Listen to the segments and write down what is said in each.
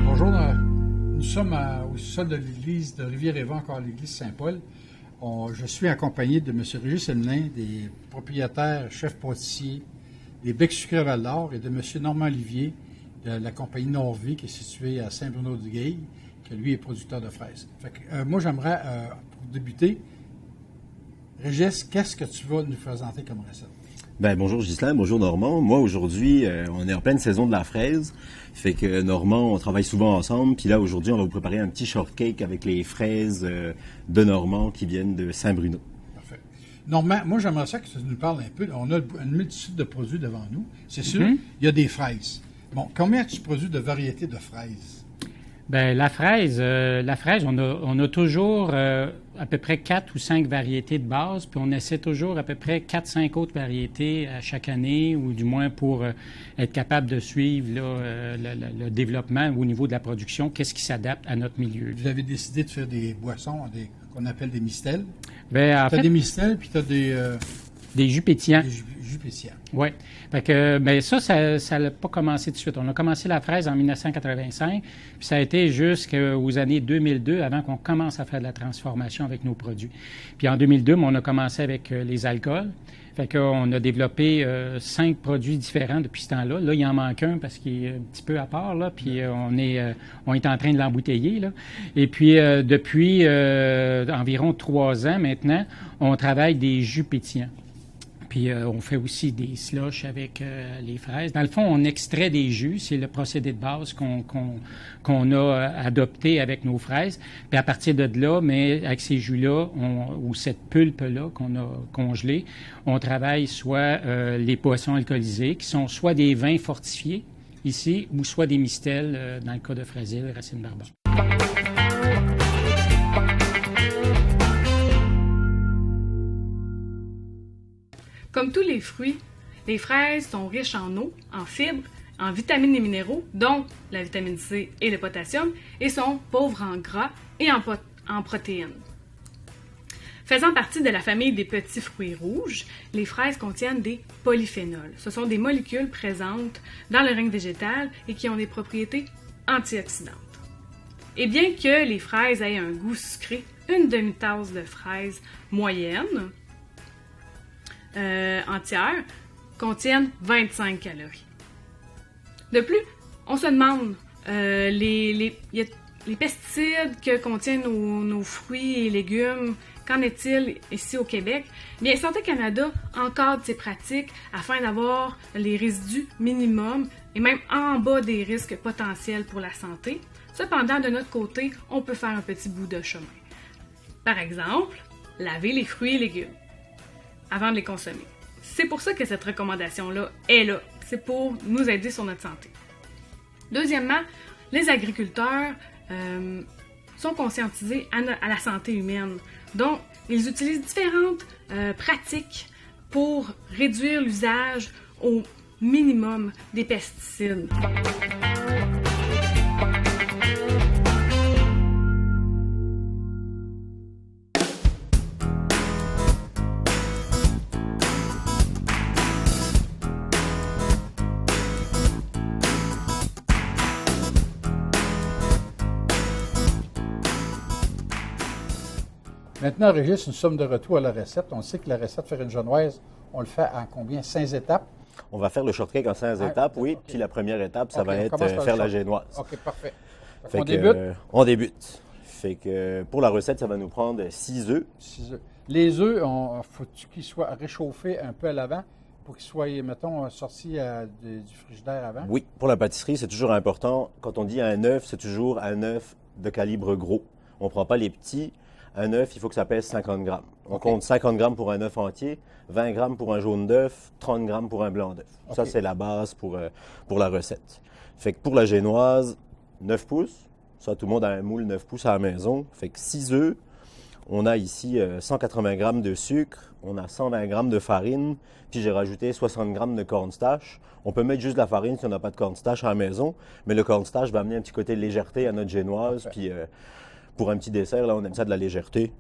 Bonjour, nous sommes au sol de l'église de Rivière-Éva, encore l'église Saint-Paul. Je suis accompagné de M. Régis Emelin, des propriétaires, chefs pâtissiers des Becs Sucrés à Val-d'Or, et de M. Normand Olivier de la compagnie Norvie, qui est située à Saint-Bruno-du-Gueil, qui lui est producteur de fraises. Moi, j'aimerais, pour débuter, Régis, qu'est-ce que tu vas nous présenter comme recette? Ben bonjour Ghislain, bonjour Normand. Moi aujourd'hui, on est en pleine saison de la fraise. Fait que Normand, on travaille souvent ensemble. Puis là aujourd'hui, on va vous préparer un petit shortcake avec les fraises de Normand qui viennent de Saint-Bruno. Parfait. Normand, moi j'aimerais ça que tu nous parles un peu. On a une multitude de produits devant nous. C'est sûr, il y a des fraises. Bon, combien tu produis de variétés de fraises? Bien, la fraise, on a toujours à peu près 4 ou 5 variétés de base, puis on essaie toujours à peu près 4-5 autres variétés à chaque année, ou du moins pour être capable de suivre là, le développement au niveau de la production, qu'est-ce qui s'adapte à notre milieu. Vous avez décidé de faire des boissons qu'on appelle des mistels. Bien, tu as des mistels, puis tu as des jus pétillants. Des jus pétillants. Oui. Fait que, bien, ça n'a pas commencé tout de suite. On a commencé la fraise en 1985, puis ça a été jusqu'aux années 2002 avant qu'on commence à faire de la transformation avec nos produits. Puis en 2002, on a commencé avec les alcools. Fait qu'on a développé 5 produits différents depuis ce temps-là. Là, il en manque un parce qu'il est un petit peu à part, là, puis on est en train de l'embouteiller, là. Et puis, depuis environ 3 ans maintenant, on travaille des jus pétillants. Puis on fait aussi des slushs avec les fraises. Dans le fond, on extrait des jus. C'est le procédé de base qu'on a adopté avec nos fraises. Puis à partir de là, mais avec ces jus-là, ou cette pulpe-là qu'on a congelée, on travaille soit les boissons alcoolisées, qui sont soit des vins fortifiés ici, ou soit des mistels, dans le cas de Fraisille, Racine Barbon. Comme tous les fruits, les fraises sont riches en eau, en fibres, en vitamines et minéraux, dont la vitamine C et le potassium, et sont pauvres en gras et en protéines. Faisant partie de la famille des petits fruits rouges, les fraises contiennent des polyphénols. Ce sont des molécules présentes dans le règne végétal et qui ont des propriétés antioxydantes. Et bien que les fraises aient un goût sucré, une demi-tasse de fraises moyenne entières contiennent 25 calories. De plus, on se demande, les pesticides que contiennent nos fruits et légumes, qu'en est-il ici au Québec? Bien, Santé Canada encadre ces pratiques afin d'avoir les résidus minimums et même en bas des risques potentiels pour la santé. Cependant, de notre côté, on peut faire un petit bout de chemin. Par exemple, laver les fruits et légumes avant de les consommer. C'est pour ça que cette recommandation-là est là. C'est pour nous aider sur notre santé. Deuxièmement, les agriculteurs sont conscientisés à la santé humaine. Donc, ils utilisent différentes pratiques pour réduire l'usage au minimum des pesticides. Maintenant, Régis, nous sommes de retour à la recette. On sait que la recette farine genevoise, on le fait en combien? 5 étapes? On va faire le shortcake en 5 étapes, oui. Okay. Puis la première étape, ça va être faire la génoise. OK, parfait. On débute? On débute. Fait que pour la recette, ça va nous prendre 6 œufs. 6 œufs. Les œufs, faut-tu qu'ils soient réchauffés un peu à l'avant pour qu'ils soient, mettons, sortis du frigidaire avant? Oui, pour la pâtisserie, c'est toujours important. Quand on dit un œuf, c'est toujours un œuf de calibre gros. On ne prend pas les petits. Un œuf, il faut que ça pèse 50 grammes. On compte 50 grammes pour un œuf entier, 20 grammes pour un jaune d'œuf, 30 grammes pour un blanc d'œuf. Okay. Ça, c'est la base pour la recette. Fait que pour la génoise, 9 pouces. Ça, tout le monde a un moule 9 pouces à la maison. Fait que 6 œufs. On a ici 180 grammes de sucre. On a 120 grammes de farine. Puis j'ai rajouté 60 grammes de cornstarch. On peut mettre juste de la farine si on n'a pas de cornstarch à la maison. Mais le cornstarch va amener un petit côté de légèreté à notre génoise. Puis pour un petit dessert, là, on aime ça de la légèreté.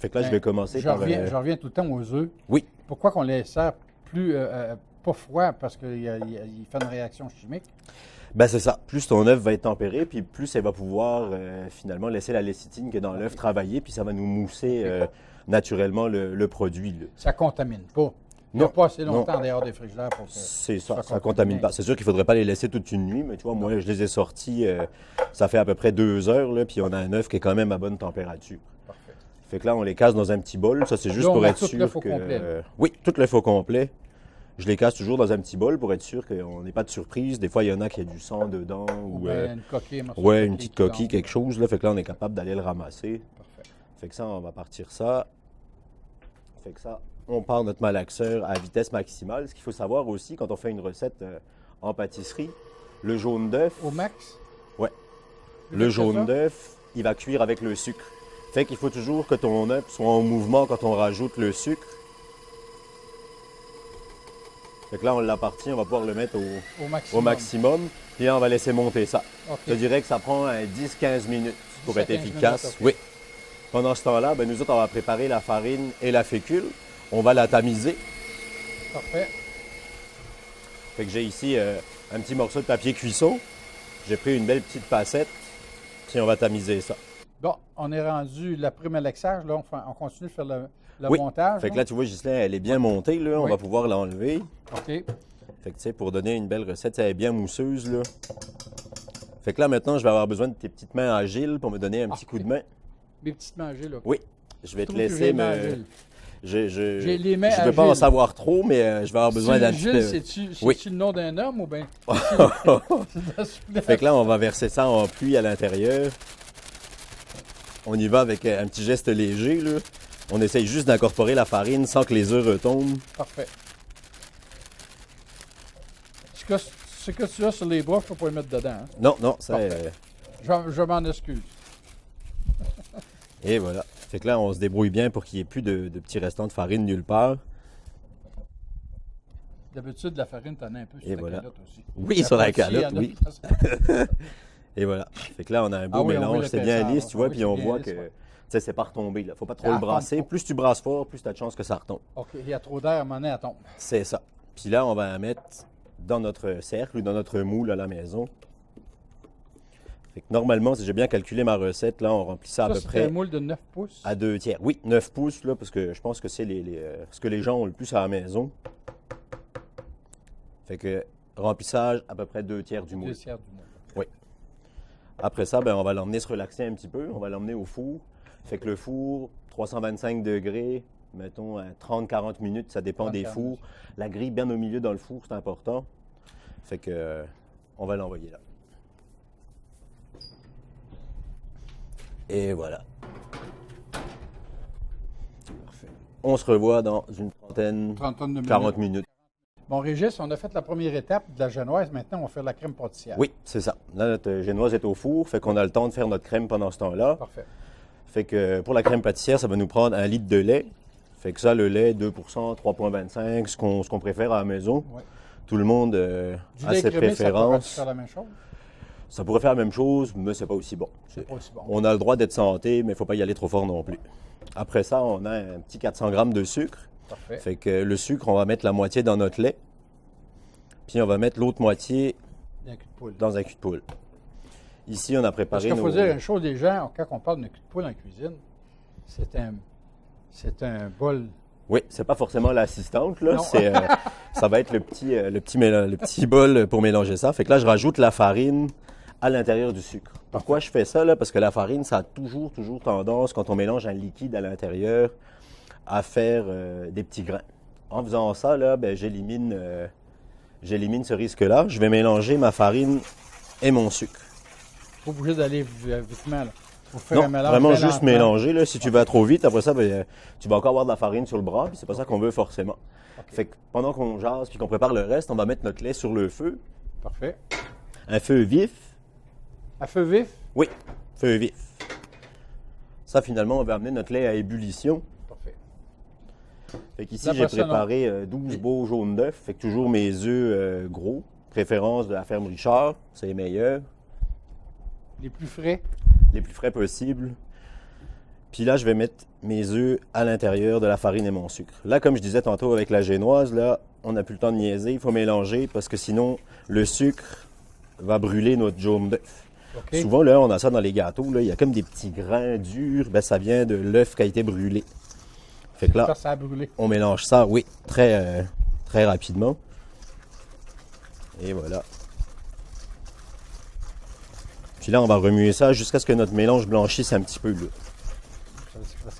Fait que là, je Ben, vais commencer je par... reviens tout le temps aux œufs. Oui. Pourquoi qu'on les sert plus, pas froid, parce qu'il fait une réaction chimique? Ben c'est ça. Plus ton œuf va être tempéré, puis plus elle va pouvoir finalement laisser la lécithine qui est dans l'œuf travailler, puis ça va nous mousser naturellement le produit. Là. Ça contamine pas. Il n'y a pas assez longtemps dehors des frigidaires pour que C'est ça, ça contamine. contamine pas. C'est sûr qu'il ne faudrait pas les laisser toute une nuit, mais tu vois, moi, je les ai sortis, ça fait à peu près 2 heures, là, puis on a un œuf qui est quand même à bonne température. Parfait. Fait que là, on les casse dans un petit bol. Ça, c'est juste Là, on pour met être tout sûr l'œuf au que... complet, là. oui, tout l'œuf au complet. Je les casse toujours dans un petit bol pour être sûr qu'on n'ait pas de surprise. Des fois, il y en a qui a du sang dedans Ou ou... bien une coquille, un morceau de ouais, une petite qui coquille, tombe. quelque chose. Là. Fait que là, on est capable d'aller le ramasser. Parfait. Fait que ça, on va partir ça. Fait que ça, on part notre malaxeur à vitesse maximale. Ce qu'il faut savoir aussi, quand on fait une recette en pâtisserie, le jaune d'œuf, Au max? ouais, Vous le faites ça? jaune d'œuf, il va cuire avec le sucre. Fait qu'il faut toujours que ton œuf soit en mouvement quand on rajoute le sucre. Fait que là, on l'appartient, on va pouvoir le mettre Au maximum. au maximum. Puis là, on va laisser monter ça. OK. Je dirais que ça prend 10-15 minutes pour 10 à être 15 efficace. minutes, ok. Oui. Pendant ce temps-là, ben, nous autres, on va préparer la farine et la fécule. On va la tamiser. Parfait. Fait que j'ai ici un petit morceau de papier cuisson. J'ai pris une belle petite passette. Puis on va tamiser ça. Bon, on est rendu l'après-malaxage. Là, on continue de faire le Oui. montage. Fait que là, tu vois, Ghislain, elle est bien montée. Là. On Oui. va pouvoir l'enlever. OK. Fait que, tu sais, pour donner une belle recette, elle est bien mousseuse, là. Fait que là, maintenant, je vais avoir besoin de tes petites mains agiles pour me donner un petit coup de main. Mes petites mains agiles, là. Oui. Je vais te trouve que j'ai laisser les mains me... agiles. Je J'ai les mains ne veux pas en agiles. savoir trop, mais je vais avoir besoin d'un petit Gilles, peu... c'est-tu Oui. le nom d'un homme ou bien? C'est de la souplesse. Fait que là, on va verser ça en pluie à l'intérieur. On y va avec un petit geste léger, là. On essaye juste d'incorporer la farine sans que les œufs retombent. Parfait. Ce que tu as sur les bras, il ne faut pas le mettre dedans. Hein? Non, non, ça... Parfait. Je m'en excuse. Et voilà. Fait que là, on se débrouille bien pour qu'il n'y ait plus de petits restants de farine nulle part. D'habitude, la farine, t'en as un peu sur Et ta voilà. calotte aussi. Oui, sur la pâtisserie, calotte, il y en a oui. qui- Et voilà. Fait que là, on a un beau Ah oui, on mélange. voit C'est bien l'épaisseur. lisse, tu vois, Ah oui, puis c'est on bien voit lisse, que... ouais. Tu sais, c'est pas retombé, là. Faut pas trop Ah, le brasser. tombe pas. Plus tu brasses fort, plus tu as de chance que ça retombe. OK, il y a trop d'air, à un moment donné, elle tombe. C'est ça. Puis là, on va la mettre dans notre cercle ou dans notre moule à la maison. Fait que normalement, si j'ai bien calculé ma recette, là, on remplit ça à peu c'est près un moule de 9 pouces. à 2 tiers. Oui, 9 pouces, là, parce que je pense que c'est ce que les gens ont le plus à la maison. Fait que remplissage à peu près 2 tiers du moule. 2 tiers du moule. Après ça, ben, on va l'emmener se relaxer un petit peu. On va l'emmener au four. Fait que le four, 325 degrés, mettons à 30-40 minutes, ça dépend des 30-40 fours. minutes. La grille bien au milieu dans le four, c'est important. Fait que on va l'envoyer là. Et voilà. Parfait. On se revoit dans une trentaine, 30 tonnes de minutes. 40 minutes. Bon, Régis, on a fait la première étape de la genoise. Maintenant, on va faire la crème pâtissière. Oui, c'est ça. Là, notre génoise est au four, fait qu'on a le temps de faire notre crème pendant ce temps-là. Parfait. Fait que pour la crème pâtissière, ça va nous prendre 1 litre de lait. Fait que ça, le lait, 2%, 3,25, ce qu'on préfère à la maison. Ouais. Tout le monde Du a lait ses crémé, ça pourrait préférences. faire la même chose? Ça pourrait faire la même chose, mais c'est pas aussi bon. C'est pas aussi bon. On a le droit d'être santé, mais il ne faut pas y aller trop fort non plus. Après ça, on a un petit 400 grammes de sucre. Parfait. Fait que le sucre, on va mettre la moitié dans notre lait. Puis on va mettre l'autre moitié Un cul de poule. dans un cul de poule. Ici, on a Parce préparé qu'il faut nos... dire une chose, les gens, quand on parle de cul de poule en cuisine, c'est un bol. Oui, c'est pas forcément l'assistante, là. Non. Ça va être le petit bol pour mélanger ça. Fait que là, je rajoute la farine à l'intérieur du sucre. Pourquoi je fais ça, là? Parce que la farine, ça a toujours tendance, quand on mélange un liquide à l'intérieur, à faire des petits grains. En faisant ça, là, ben, j'élimine ce risque-là. Je vais mélanger ma farine et mon sucre. Pas obligé d'aller vitement, là. Faut faire Non, un mélange vraiment bien juste lentement. mélanger. Là. Si tu vas trop vite, après ça, ben, tu vas encore avoir de la farine sur le bras, puis c'est pas ça qu'on veut forcément. Fait que pendant qu'on jase puis qu'on prépare le reste, on va mettre notre lait sur le feu. Parfait. Un feu vif. À feu vif? Oui, feu vif. Ça, finalement, on va amener notre lait à ébullition. Parfait. Fait qu'ici, Là, j'ai après ça, préparé 12 beaux jaunes d'œufs. Fait que toujours mes œufs gros. Préférence de la ferme Richard, c'est les meilleurs. Les plus frais? Les plus frais possibles. Puis là, je vais mettre mes œufs à l'intérieur de la farine et mon sucre. Là, comme je disais tantôt avec la génoise, là, on n'a plus le temps de niaiser. Il faut mélanger parce que sinon, le sucre va brûler notre jaune d'œuf. OK. Souvent, là, on a ça dans les gâteaux. Là, il y a comme des petits grains durs. Ben, ça vient de l'œuf qui a été brûlé. Fait que là, Ça a brûlé. on mélange ça, oui, très rapidement. Et voilà. Puis là, on va remuer ça jusqu'à ce que notre mélange blanchisse un petit peu. Là.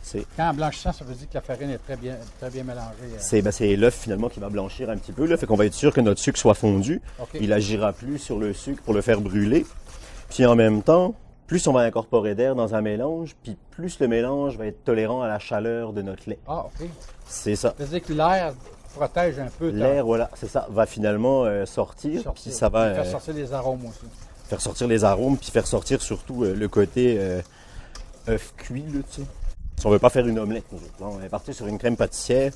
C'est, Quand blanchissant, ça veut dire que la farine est très bien mélangée. c'est l'œuf finalement qui va blanchir un petit peu. Là. Fait qu'on va être sûr que notre sucre soit fondu. OK. Il n'agira plus sur le sucre pour le faire brûler. Puis en même temps, plus on va incorporer d'air dans un mélange, puis plus le mélange va être tolérant à la chaleur de notre lait. Ah, OK. C'est ça. Ça veut dire que l'air protège un peu. L'air, voilà, c'est ça, va finalement sortir, puis ça va faire sortir les arômes aussi. faire sortir les arômes, puis faire sortir surtout le côté œuf cuit, là, tu sais. Si on veut pas faire une omelette, nous autres, là, on est parti sur une crème pâtissière.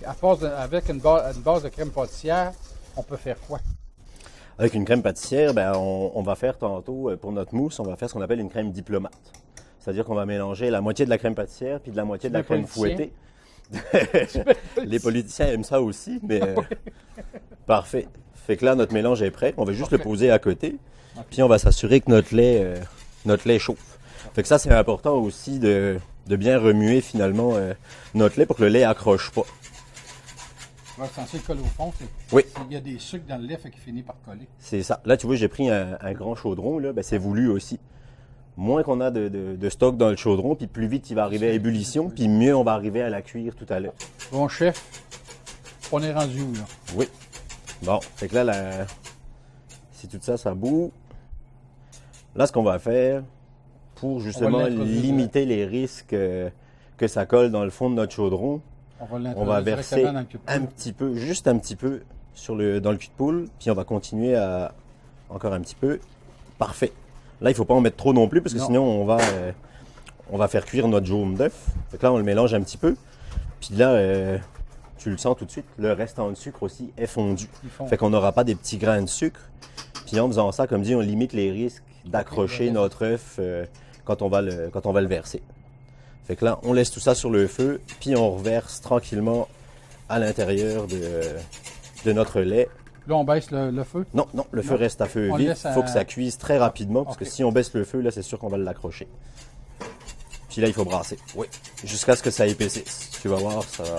Avec une base de crème pâtissière, on peut faire quoi? Avec une crème pâtissière, ben, on va faire tantôt, pour notre mousse, on va faire ce qu'on appelle une crème diplomate. C'est-à-dire qu'on va mélanger la moitié de la crème pâtissière puis de la moitié de la crème fouettée. Les politiciens aiment ça aussi, mais parfait. Fait que là, notre mélange est prêt. On va juste le poser à côté. Puis on va s'assurer que notre lait chauffe. Fait que ça, c'est important aussi de bien remuer finalement notre lait pour que le lait accroche pas. Ouais, c'est censé coller au fond. Oui. Il y a des sucres dans le lait, fait qu'il finit par coller. C'est ça. Là, tu vois, j'ai pris un grand chaudron. Là, ben, c'est voulu aussi. Moins qu'on a de stock dans le chaudron, puis plus vite il va arriver à ébullition, puis mieux on va arriver à la cuire tout à l'heure. Bon, chef, on est rendu où, là? Oui. Bon, fait que là, si tout ça, ça bout. Là, ce qu'on va faire, pour justement limiter les risques que ça colle dans le fond de notre chaudron, on va verser un petit peu, juste un petit peu, dans le cul de poule, puis on va continuer encore un petit peu. Parfait. Là, il ne faut pas en mettre trop non plus, parce que sinon, on va faire cuire notre jaune d'œuf. Fait que là, on le mélange un petit peu. Puis là, tu le sens tout de suite, le restant de sucre aussi est fondu. Fait qu'on n'aura pas des petits grains de sucre. Puis en faisant ça, comme dit, on limite les risques d'accrocher notre œuf quand on va le verser. Fait que là, on laisse tout ça sur le feu, puis on reverse tranquillement à l'intérieur de notre lait. Là, on baisse le feu? Non, le feu reste à feu vif. Il faut que ça cuise très rapidement, parce que si on baisse le feu, là, c'est sûr qu'on va l'accrocher. Puis là, il faut brasser. Oui. Jusqu'à ce que ça épaississe. Tu vas voir, ça va.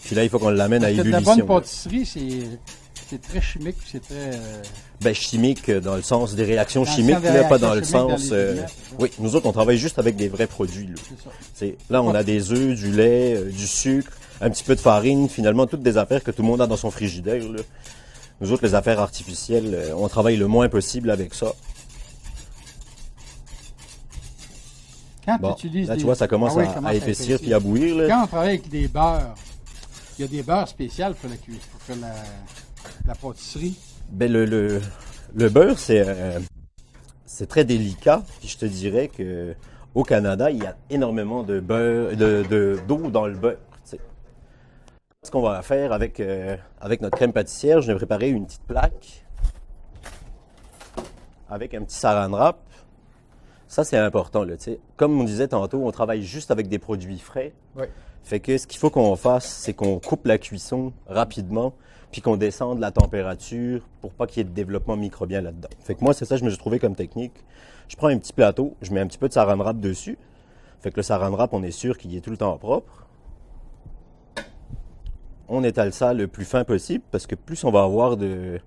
Puis là, il faut qu'on l'amène à ébullition. La bonne pâtisserie, c'est très chimique, c'est très... Ben, chimique dans le sens des réactions chimiques, là, pas dans le sens... Oui, nous autres, on travaille juste avec des vrais produits. Là, là on a des œufs, du lait, du sucre, un petit peu de farine, finalement, toutes des affaires que tout le monde a dans son frigidaire. Là. Nous autres, les affaires artificielles, on travaille le moins possible avec ça. Quand tu utilises là, tu vois, ça commence à épaissir puis à bouillir. Là. Quand on travaille avec des beurres, il y a des beurres spéciaux pour faire la pâtisserie. Ben, le beurre, c'est très délicat. Puis je te dirais que au Canada, il y a énormément de beurre, d'eau dans le beurre. T'sais. Ce qu'on va faire avec notre crème pâtissière, je vais préparer une petite plaque avec un petit saran wrap. Ça, c'est important. Là, t'sais. Comme on disait tantôt, on travaille juste avec des produits frais. Oui. Fait que ce qu'il faut qu'on fasse, c'est qu'on coupe la cuisson rapidement, puis qu'on descende la température pour pas qu'il y ait de développement microbien là-dedans. Fait que moi, c'est ça que je me suis trouvé comme technique. Je prends un petit plateau, je mets un petit peu de saran wrap dessus. Fait que le saran wrap, on est sûr qu'il est tout le temps propre. On étale ça le plus fin possible, parce que plus on va avoir de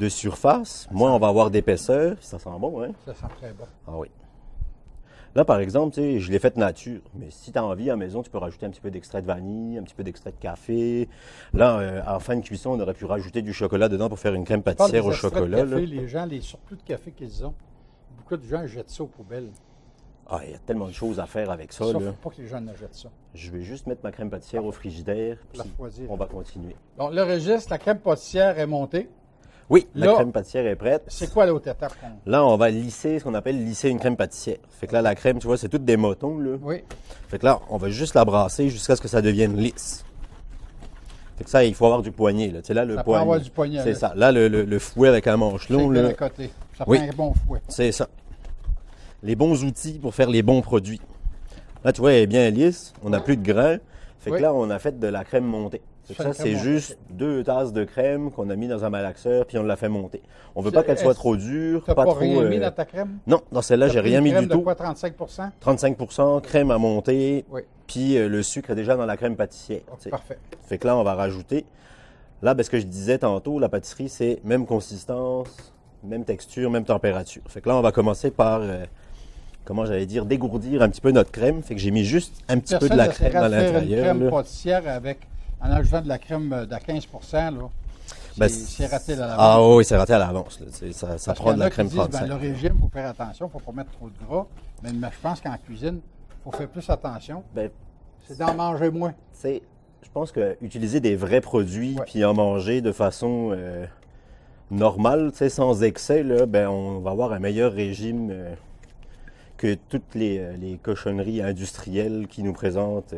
surface, moins on va avoir d'épaisseur. Ça sent bon, hein? Ça sent très bon. Ah oui. Là, par exemple, tu sais, je l'ai fait nature. Mais si tu as envie à la maison, tu peux rajouter un petit peu d'extrait de vanille, un petit peu d'extrait de café. Là, en fin de cuisson, on aurait pu rajouter du chocolat dedans pour faire une crème pâtissière au chocolat. Café, les gens, les surplus de café qu'ils ont, beaucoup de gens jettent ça aux poubelles. Ah, il y a tellement de choses à faire avec ça. Il ne faut pas que les gens ne jettent ça. Je vais juste mettre ma crème pâtissière au frigidaire, puis on va continuer. Donc, le registre, la crème pâtissière est montée. Oui, la crème pâtissière est prête. C'est quoi l'autre étape? Là, on va lisser ce qu'on appelle lisser une crème pâtissière. Fait que là, la crème, tu vois, c'est toutes des motons, là. Oui. Fait que là, on va juste la brasser jusqu'à ce que ça devienne lisse. Fait que ça, il faut avoir du poignet. Là. Tu sais, là, le Ça peut poignet. avoir du poignet. C'est là. ça. Là, le fouet avec un manche long. C'est de Là, le côté. Ça Oui. prend un bon fouet. c'est ça. Les bons outils pour faire les bons produits. Là, tu vois, elle est bien lisse. On n'a plus de grains. Fait que Oui. là, on a fait de la crème montée. Fait que C'est ça, la crème c'est montée. juste 2 tasses de crème qu'on a mis dans un malaxeur puis on l'a fait monter. On veut C'est- pas qu'elle soit est-ce- trop dure, Tu n'as pas pas trop... rien mis euh, dans ta crème? Non, dans celle-là, j'ai T'as pris rien une mis crème du de tout. quoi, 35 35%, crème à monter, Oui. puis le sucre est déjà dans la crème pâtissière. Oh, tu sais. parfait. Fait que là, on va rajouter. Là, ben, ce que je disais tantôt, la pâtisserie, c'est même consistance, même texture, même température. Fait que là, on va commencer par, comment j'allais dire, dégourdir un petit peu notre crème. Fait que j'ai mis juste un petit peu de la crème à Personne n'essaierait de faire une l'intérieur. crème là. pâtissière en ajoutant de la crème de 15 là. Ben, C'est raté à l'avance. Ah oui, c'est raté à l'avance. là. Ça Parce prend qu'il y de en la a qui crème disent, 35. le régime, il faut faire attention, il ne faut pas mettre trop de gras. Mais je pense qu'en cuisine, il faut faire plus attention. Ben, C'est d'en manger moins. tu sais, je pense que utiliser des vrais produits Ouais. puis en manger de façon normale, tu sais, sans excès, là, ben, on va avoir un meilleur régime que toutes les cochonneries industrielles qui nous présentent.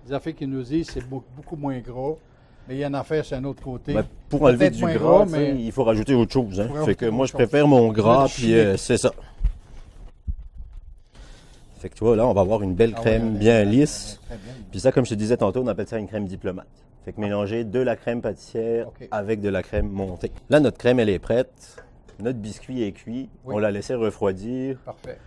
Les affaires qui nous disent c'est beaucoup moins gras. Mais il y a une affaire, c'est un autre côté. Ben, pour enlever Peut-être du moins gras, gras, mais- il faut rajouter autre chose. Hein. Faut Fait rajouter que moi, autre je chose. préfère mon gras, Mettre du puis chimique. c'est ça. Fait que tu vois, là, on va avoir une belle Ah ouais, crème ouais, bien ouais, lisse. très bien. Puis ça, comme je te disais tantôt, on appelle ça une crème diplomate. Fait que mélanger de la crème pâtissière OK. avec de la crème montée. Là, notre crème, elle est prête. Notre biscuit est cuit. Oui. On l'a laissé refroidir. Parfait.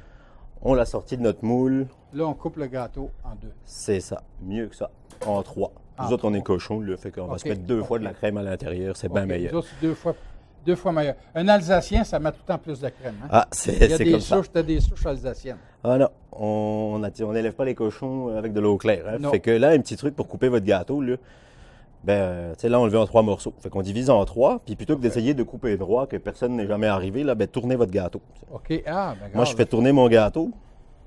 On l'a sorti de notre moule. Là, on coupe le gâteau en deux. C'est ça. Mieux que ça. En 3. Nous En autres, on est 3. cochons, là. Fait qu'on va OK, se mettre 2 fois OK. de la crème à l'intérieur. C'est bien OK, meilleur. nous autres, c'est deux fois meilleur. Un Alsacien, ça met tout le temps plus de crème. Hein? Ah, Il y c'est a c'est des comme ça. souches, t'as des souches alsaciennes. Ah non, on n'élève pas les cochons avec de l'eau claire. Hein. Non. Fait que là, un petit truc pour couper votre gâteau, là, tu sais, là, on le veut en 3 morceaux. Fait qu'on divise en 3, puis plutôt que d'essayer de couper droit, que personne n'est jamais arrivé, là, ben, tournez votre gâteau. OK. Ah, ben, Moi, je fais tourner mon gâteau,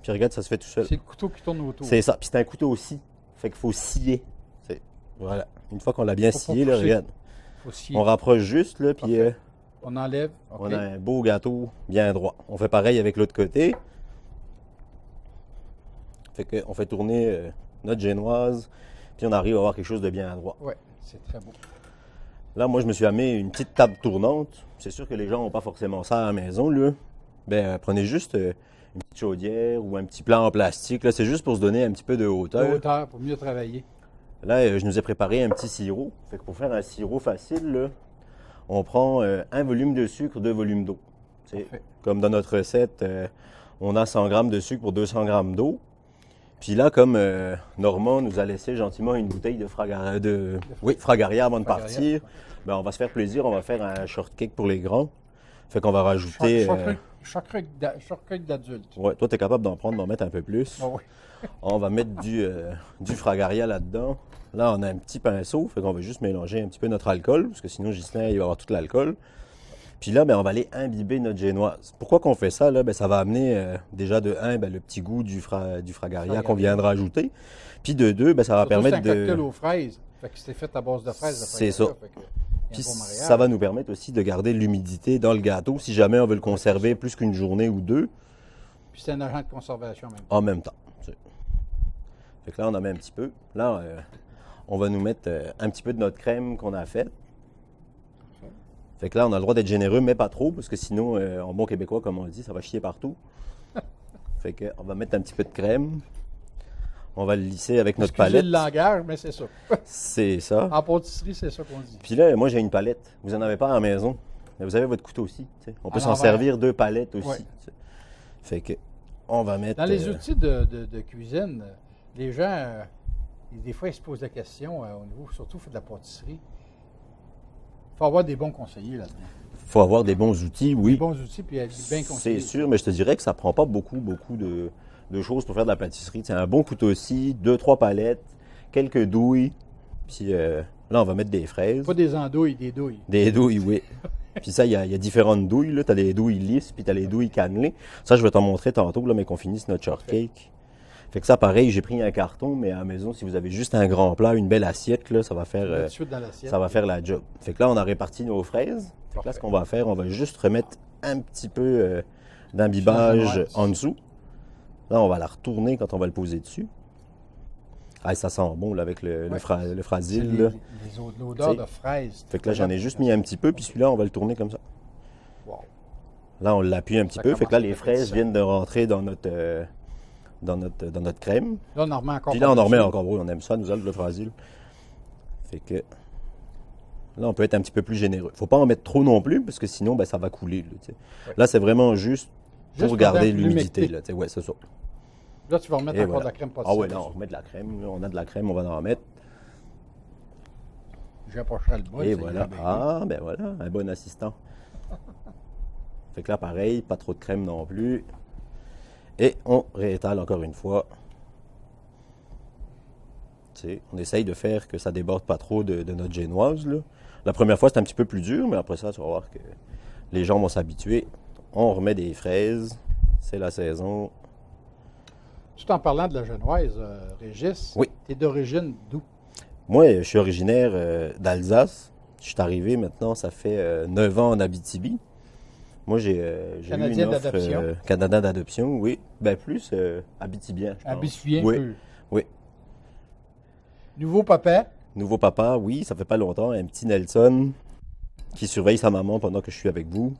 puis regarde, ça se fait tout seul. C'est le couteau qui tourne autour. C'est ça. Puis c'est un couteau aussi. Fait qu'il faut scier. Voilà. Une fois qu'on l'a bien Faut pas scié, là, pousser. regarde. Faut scier. On rapproche juste, là, puis Parfait. On enlève. OK. on a un beau gâteau bien droit. On fait pareil avec l'autre côté. Fait qu'on fait tourner notre génoise, puis on arrive à avoir quelque chose de bien droit. Oui, c'est très beau. Là, moi, je me suis amené une petite table tournante. C'est sûr que les gens n'ont pas forcément ça à la maison, là. Prenez juste une petite chaudière ou un petit plat en plastique. Là, c'est juste pour se donner un petit peu de De hauteur. hauteur pour mieux travailler. Là, je nous ai préparé un petit sirop. Fait que pour faire un sirop facile, là, on prend un volume de sucre, 2 volumes d'eau. C'est Parfait. comme dans notre recette, on a 100 grammes de sucre pour 200 grammes d'eau. Puis là, comme Normand nous a laissé gentiment une bouteille de Fragaria avant de Fragaria. partir, on va se faire plaisir, on va faire un shortcake pour les grands. Fait qu'on va rajouter... Shortcake d'adulte. ouais, toi, tu es capable d'en mettre un peu plus. Ah oui. On va mettre du Fragaria là-dedans. Là, on a un petit pinceau, fait qu'on va juste mélanger un petit peu notre alcool, parce que sinon, Ghislain, il va avoir tout l'alcool. Puis là, on va aller imbiber notre génoise. Pourquoi qu'on fait ça? Là? Ça va amener déjà de 1, le petit goût du Fragaria qu'on vient de rajouter. Puis de 2, ça va Surtout, permettre c'est un cocktail de... aux fraises. Fait que c'était fait à base de fraises. de C'est Fragaria, ça. fait que il y a Puis un bon mariage. ça va nous permettre aussi de garder l'humidité dans le gâteau, si jamais on veut le conserver plus qu'une journée ou 2, Puis c'est un agent de conservation même. en même temps. Fait que là, on en met un petit peu. Là, on va nous mettre un petit peu de notre crème qu'on a faite. Fait que là, on a le droit d'être généreux, mais pas trop, parce que sinon, en bon québécois, comme on le dit, ça va chier partout. Fait que on va mettre un petit peu de crème. On va le lisser avec notre Excusez palette. le langage, mais c'est ça. C'est ça. En pâtisserie, c'est ça qu'on dit. Puis là, moi, j'ai une palette. Vous en avez pas à la maison. Mais vous avez votre couteau aussi. Tu sais. On peut À s'en l'envers. servir 2 palettes aussi. Ouais. Tu sais. Fait que on va mettre. Dans les outils de cuisine, les gens, des fois, ils se posent la question au niveau, surtout, fait de la pâtisserie. Il faut avoir des bons conseillers là-dedans. faut avoir des bons outils, oui. Des bons outils, puis être bien conseillés. C'est sûr, mais je te dirais que ça prend pas beaucoup de choses pour faire de la pâtisserie. C'est un bon couteau aussi, 2-3 palettes, quelques douilles. Puis là, on va mettre des fraises. Pas des andouilles, des douilles. Des douilles, oui. Puis ça, il y a différentes douilles. Tu as des douilles lisses, puis tu as les douilles cannelées. Ça, je vais t'en montrer tantôt, là, mais qu'on finisse notre shortcake. Fait que ça, pareil, j'ai pris un carton, mais à la maison, si vous avez juste un grand plat, une belle assiette, là, ça va faire, Tout de suite dans l'assiette. ça va faire la job. Fait que là, on a réparti nos fraises. Fait que là, ce qu'on va faire, on va juste remettre un petit peu d'imbibage Génoise. en dessous. Là, on va la retourner quand on va le poser dessus. Ah, ça sent bon là, avec le Ouais. C'est frasile. Là. l'odeur Tu sais. de fraise. Fait que là, j'en ai juste mis un petit peu, puis celui-là, on va le tourner comme ça. Wow. Là, on l'appuie un petit Ça peu. Fait que là, commence les à fraises pétiller. viennent de rentrer dans notre crème. Là, on en remet encore. Puis là, on en remet par-dessus. encore. Oui, on aime ça, nous autres, le frasile. Fait que là, on peut être un petit peu plus généreux. Faut pas en mettre trop non plus, parce que sinon, ben, ça va couler. Là, tu sais. Ouais. Là, c'est vraiment juste pour Juste garder pour l'humidité. l'humidité. Là, tu sais. Ouais, c'est ça. Là, tu vas remettre Et encore voilà. de la crème pâtissière. Ah ouais, là, on remet de la crème. Là. On a de la crème, on va en remettre. J'ai approché le bol. Et c'est voilà. bien. Ah, ben voilà, un bon assistant. Fait que là, pareil, pas trop de crème non plus. Et on réétale encore une fois. Tu sais, on essaye de faire que ça déborde pas trop de notre génoise. Là. La première fois, c'est un petit peu plus dur, mais après ça, tu vas voir que les gens vont s'habituer. On remet des fraises. C'est la saison. Tout en parlant de la genoise, Régis, Oui. tu es d'origine d'où? Moi, je suis originaire d'Alsace. Je suis arrivé maintenant, ça fait 9 ans en Abitibi. Moi, j'ai eu Canadien une offre d'adoption. Canadien d'adoption, oui. Ben plus Abitibien, je pense. Abitibien. Oui, peu. oui. Nouveau papa. Nouveau papa, oui, ça fait pas longtemps. Un petit Nelson qui surveille sa maman pendant que je suis avec vous.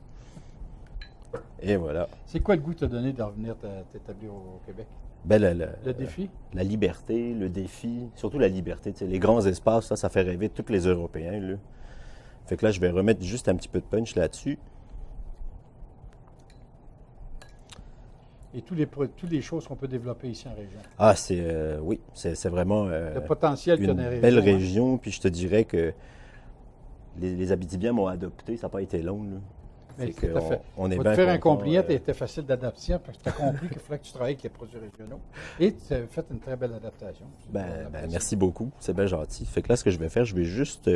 Et voilà. C'est quoi le goût que t'as donné de revenir t'établir au Québec? Ben, Le défi? la liberté, le défi, surtout la liberté. Tu sais, les grands espaces, ça fait rêver tous les Européens. Là. Fait que là, je vais remettre juste un petit peu de punch là-dessus. Et toutes les choses qu'on peut développer ici en région. Ah, oui, c'est vraiment Le potentiel qu'il y a une dans les belle régions, hein. région. Puis je te dirais que les Abitibiens m'ont adopté, ça n'a pas été long. Là. Mais Fait tout que à fait. on est Je vais bien te faire un content, compliment, t'étais facile d'adaptation parce que tu as compris qu'il fallait que tu travailles avec les produits régionaux. Et tu as fait une très belle adaptation. Ben, merci beaucoup, c'est bien gentil. Fait que là, ce que je vais faire, je vais juste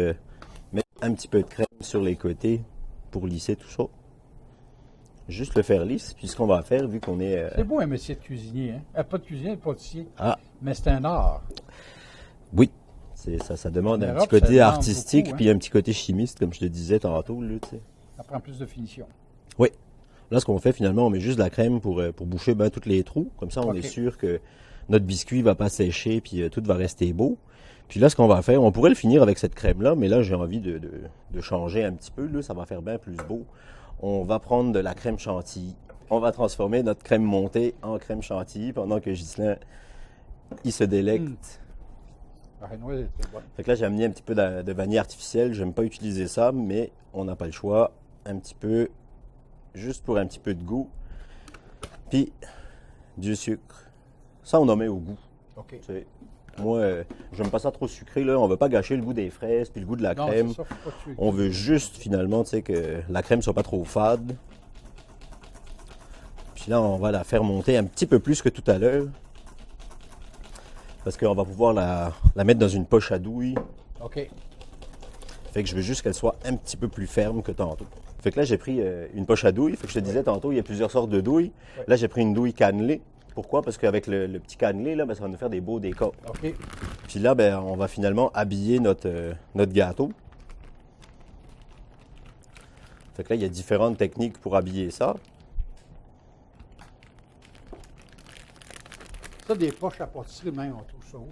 mettre un petit peu de crème sur les côtés pour lisser tout ça. Juste le faire lisse, puis ce qu'on va faire, vu qu'on est... C'est beau un métier de cuisinier, hein? Pas de cuisinier, de pâtissier. Ah, Mais c'est un art. oui, ça demande En un Europe, petit côté ça demande artistique, beaucoup, hein. puis un petit côté chimiste, comme je te disais tantôt. Là, tu sais. Ça prend plus de finition. Oui. Là, ce qu'on fait finalement, on met juste de la crème pour boucher bien tous les trous. Comme ça, on Ok. est sûr que notre biscuit va pas sécher, puis tout va rester beau. Puis là, ce qu'on va faire, on pourrait le finir avec cette crème-là, mais là, j'ai envie de changer un petit peu. Là, ça va faire bien plus beau. On va prendre de la crème chantilly. On va transformer notre crème montée en crème chantilly pendant que Ghislain, il se délecte. La rénoise était bonne. Fait que là, j'ai amené un petit peu de vanille artificielle. J'aime pas utiliser ça, mais on n'a pas le choix. Un petit peu, juste pour un petit peu de goût. Puis, du sucre. Ça, on en met au goût. OK. Tu sais. Moi, j'aime pas ça trop sucré. Là. On veut pas gâcher le goût des fraises puis le goût de la Non, crème. c'est ça, faut pas tuer. On veut juste, finalement, tu sais, que la crème soit pas trop fade. Puis là, on va la faire monter un petit peu plus que tout à l'heure. Parce qu'on va pouvoir la mettre dans une poche à douille. OK. Fait que je veux juste qu'elle soit un petit peu plus ferme que tantôt. Fait que là, j'ai pris une poche à douille. Fait que je te disais tantôt, il y a plusieurs sortes de douilles. Ouais. Là, j'ai pris une douille cannelée. Pourquoi? Parce qu'avec le petit cannelé, là, ben, ça va nous faire des beaux décors. OK. Puis là, ben, on va finalement habiller notre gâteau. Fait que là, il y a différentes techniques pour habiller ça. Ça, des poches à pâtisserie, même, on trouve ça où?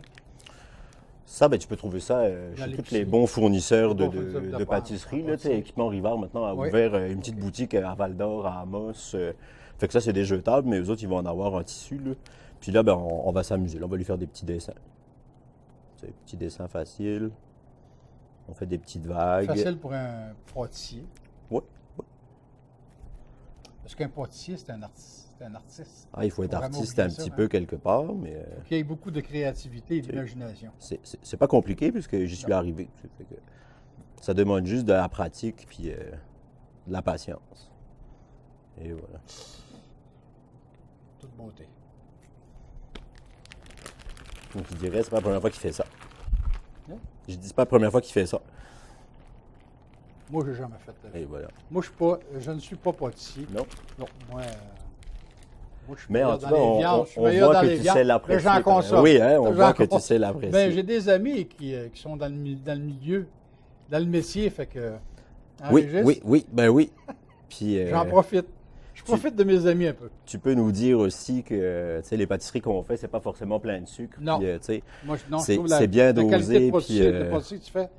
Ça, ben, tu peux trouver ça Dans chez tous l'épicerie. les bons fournisseurs Les bons fournisseurs de de pâtisserie. Là, tu sais, pâtisserie. Équipement Rivard, maintenant, a Ouais. ouvert une petite boutique à Val-d'Or, à Amos. Fait que ça, c'est des jetables, mais eux autres, ils vont en avoir en tissu. Là. Puis là, ben, on va s'amuser. Là, on va lui faire des petits dessins. Tu sais, petits dessins faciles. On fait des petites vagues. Facile pour un pâtissier. Ouais. Parce qu'un pâtissier, c'est un artiste. C'est un artiste. Ah, il faut être Faut vraiment artiste oublier un ça, petit hein. peu quelque part, mais Il y a beaucoup de créativité et d'imagination. c'est pas compliqué puisque j'y suis arrivé. Tu sais, fait que ça demande juste de la pratique puis de la patience. Et voilà. Toute beauté. Donc il dirait, c'est pas la première fois qu'il fait ça. Non? Je dis, c'est pas la première fois qu'il fait ça. Moi, j'ai jamais fait ça. Et voilà. Moi, je ne suis pas pâtissier. Non? Non, moi, je suis Mais en meilleur tout dans cas, les viandes. Je suis on meilleur voit dans que les tu viandes. sais Mais l'apprécier. j'en consomme. Oui, hein, on J'en voit que tu consomme. sais l'apprécier. Ben, j'ai des amis qui sont dans le milieu, dans le métier, fait que. Hein, Oui, Régis? oui, oui, ben oui. Puis J'en profite. Je profite de mes amis un peu. Tu peux nous dire aussi que les pâtisseries qu'on fait, c'est pas forcément plein de sucre. Non. Puis, Moi, non, je c'est trouve bien la dosé. qualité de Puis, pâtisserie que tu fais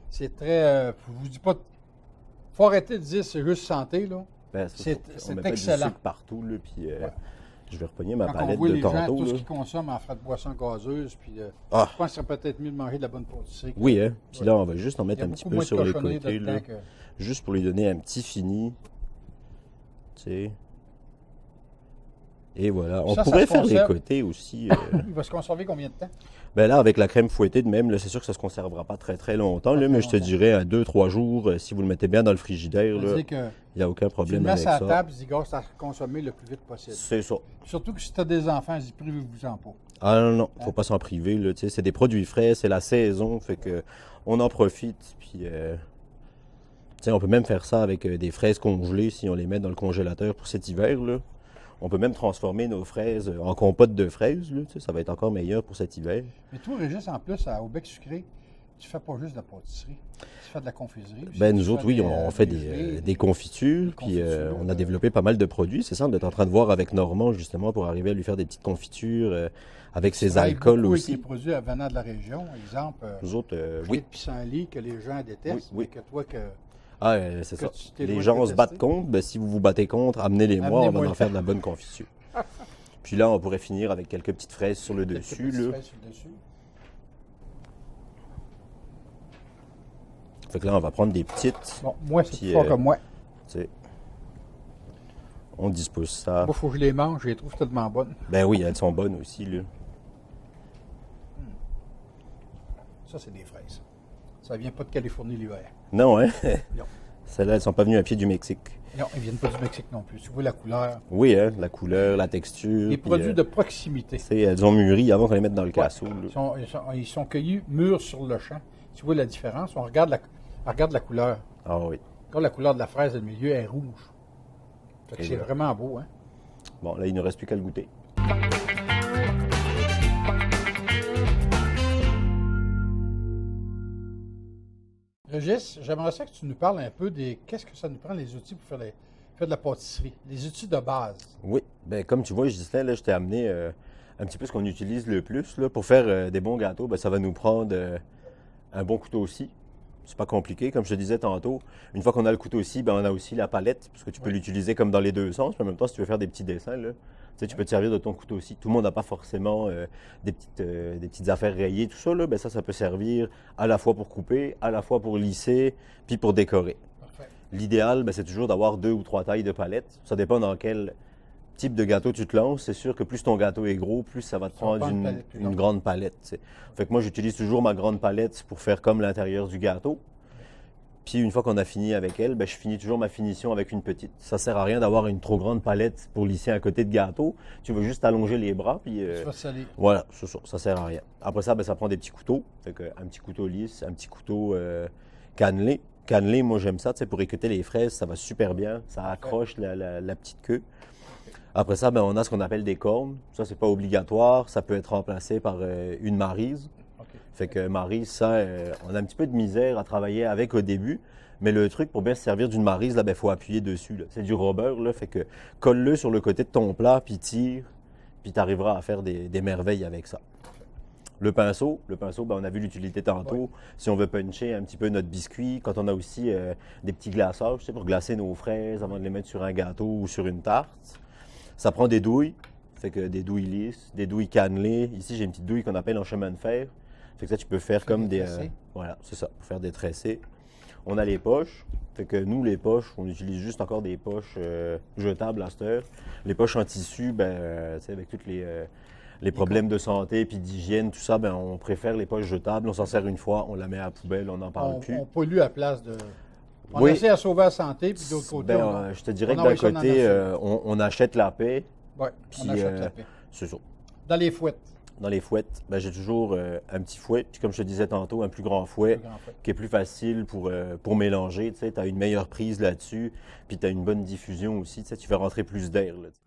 c'est très. Je vous dis pas. Faut arrêter de dire c'est juste santé, là. ben, c'est on met pas du excellent. sucre partout. Là, puis, Ouais. je vais repogner ma Quand on palette voit de les gens, tantôt. tout ce Là. qu'ils consomment en frais de boissons gazeuses, puis Ah. je pense que ce serait peut-être mieux de manger de la bonne pâtisserie. Oui, hein? Puis Ouais. là, on va juste en Il y mettre a un petit beaucoup peu moins de sur les cochonneries côtés. Là, dedans que... juste pour lui donner un petit fini. Tu sais. Et voilà. On Ça pourrait se faire les conserve. côtés aussi. Il va se conserver combien de temps? Ben là, avec la crème fouettée de même, là, c'est sûr que ça se conservera pas très très longtemps. Pas Là, très mais je te longtemps. dirais à 2-3 jours, si vous le mettez bien dans le frigidaire, il C'est-à-dire que n'y a aucun tu le problème mets avec à la ça. table, tu dis, gars, c'est à consommer le plus vite possible. C'est ça. Surtout que si tu as des enfants, je dis, privez-vous-en pas. Ah non, non, faut pas s'en priver. Là, tu sais, c'est des produits frais, c'est la saison, fait que on en profite. Puis, tu sais, on peut même faire ça avec des fraises congelées si on les met dans le congélateur pour cet hiver. Là. On peut même transformer nos fraises en compote de fraises. Là, tu sais, ça va être encore meilleur pour cet hiver. Mais toi, Régis, en plus, au bec sucré, tu fais pas juste de la pâtisserie. Tu fais de la confiserie. aussi. Ben, Tu nous fais autres, oui, des, on fait gelées, des confitures, des puis confitures, on a développé pas mal de produits. C'est ça, on est en train de voir avec Normand, justement, pour arriver à lui faire des petites confitures avec tu ses travailles alcools beaucoup aussi. avec les produits venant de la région. Exemple, Nous autres, oui. oui. de pissenlit que les gens détestent, Oui, oui. mais que toi, que... Ah, c'est que ça. tu t'es Les loin de gens se battent détester. contre. Ben, si vous vous battez contre, amenez-les-moi, on Amenez-moi va en le faire de la bonne confiture. Puis là, on pourrait finir avec quelques petites fraises sur le quelques dessus. petites Là. fraises sur le dessus. Fait que là, on va prendre des petites. Bon, moi, c'est Puis, plus fort que moi. Tu sais, on dispose ça. Moi, il faut que je les mange, je les trouve tellement bonnes. Ben oui, elles sont bonnes aussi. Là. Ça, c'est des fraises. Ça vient pas de Californie l'hiver. Non, hein? Non. Celles-là, elles sont pas venues à pied du Mexique. Non, ils viennent pas du Mexique non plus. Tu vois la couleur. Oui, hein? La couleur, la texture. Les puis, produits de proximité. tu sais, elles ont mûri avant qu'on les mette dans le casseau. là. Ils sont cueillis mûrs sur le champ. Tu vois la différence? On regarde la couleur. Ah oui. Regarde la couleur de la fraise, le milieu est rouge. Fait que Et c'est voilà. vraiment beau, hein? Bon, là, il ne reste plus qu'à le goûter. Régis, j'aimerais ça que tu nous parles un peu des... Qu'est-ce que ça nous prend, les outils pour faire de la pâtisserie? Les outils de base. Oui, ben comme tu vois, Ghislain, là, je t'ai amené un petit peu ce qu'on utilise le plus. Là, pour faire des bons gâteaux, ben, ça va nous prendre un bon couteau aussi. C'est pas compliqué, comme je te disais tantôt. Une fois qu'on a le couteau aussi, ben, on a aussi la palette, parce que tu peux l'utiliser comme dans les deux sens. Puis en même temps, si tu veux faire des petits dessins, là, tu sais, tu peux te servir de ton couteau aussi. Tout le monde n'a pas forcément des petites affaires rayées, tout ça. Là, ben, ça peut servir à la fois pour couper, à la fois pour lisser, puis pour décorer. Parfait. L'idéal, ben, c'est toujours d'avoir 2 ou 3 tailles de palettes. Ça dépend dans quel type de gâteau tu te lances. C'est sûr que plus ton gâteau est gros, plus ça va te Ça va prendre prendre une palette plus une longue. grande palette. Tu sais. Fait que moi, j'utilise toujours ma grande palette pour faire comme l'intérieur du gâteau. Puis une fois qu'on a fini avec elle, ben, je finis toujours ma finition avec une petite. Ça sert à rien d'avoir une trop grande palette pour lisser à côté de gâteau. Tu veux juste allonger les bras, puis Tu vas saler. voilà, c'est ça, ça sert à rien. Après ça, ben, ça prend des petits couteaux. Fait que, un petit couteau lisse, un petit couteau cannelé. Cannelé, moi j'aime ça, tu sais, pour écouter les fraises, ça va super bien. Ça accroche la petite queue. Après ça, ben, on a ce qu'on appelle des cornes. Ça, c'est pas obligatoire. Ça peut être remplacé par une maryse. OK. Fait que maryse, ça, on a un petit peu de misère à travailler avec au début. Mais le truc, pour bien se servir d'une maryse, là, ben, faut appuyer dessus. Là. C'est du rubber, là. Fait que colle-le sur le côté de ton plat, puis tire. Puis tu arriveras à faire des merveilles avec ça. Le pinceau, ben, on a vu l'utilité tantôt. Ouais. Si on veut puncher un petit peu notre biscuit, quand on a aussi des petits glaçages, tu sais, pour glacer nos fraises avant de les mettre sur un gâteau ou sur une tarte. Ça prend des douilles, fait que des douilles lisses, des douilles cannelées. Ici, j'ai une petite douille qu'on appelle en chemin de fer. Fait que ça, tu peux faire comme des des... tressés. voilà, c'est ça, pour faire des tressés. On a les poches. Fait que nous, les poches, on utilise juste encore des poches jetables à cette heure. Les poches en tissu, ben, tu sais, avec tous les problèmes de santé puis d'hygiène, tout ça, ben, on préfère les poches jetables. On s'en sert une fois, on la met à la poubelle, on n'en parle plus. On pollue à place de... On Oui. essaie à sauver la santé, puis de l'autre côté, Ben, je te dirais on que envoie d'un ça dans côté, la nature. on achète la paix, Ouais, puis, on achète la paix. c'est ça. Dans les fouettes. Dans les fouettes, ben, j'ai toujours un petit fouet, puis comme je te disais tantôt, un plus grand fouet le grand fouet. qui est plus facile pour mélanger. Tu as une meilleure prise là-dessus, puis tu as une bonne diffusion aussi. Tu sais, tu fais rentrer plus d'air. Là, tu sais.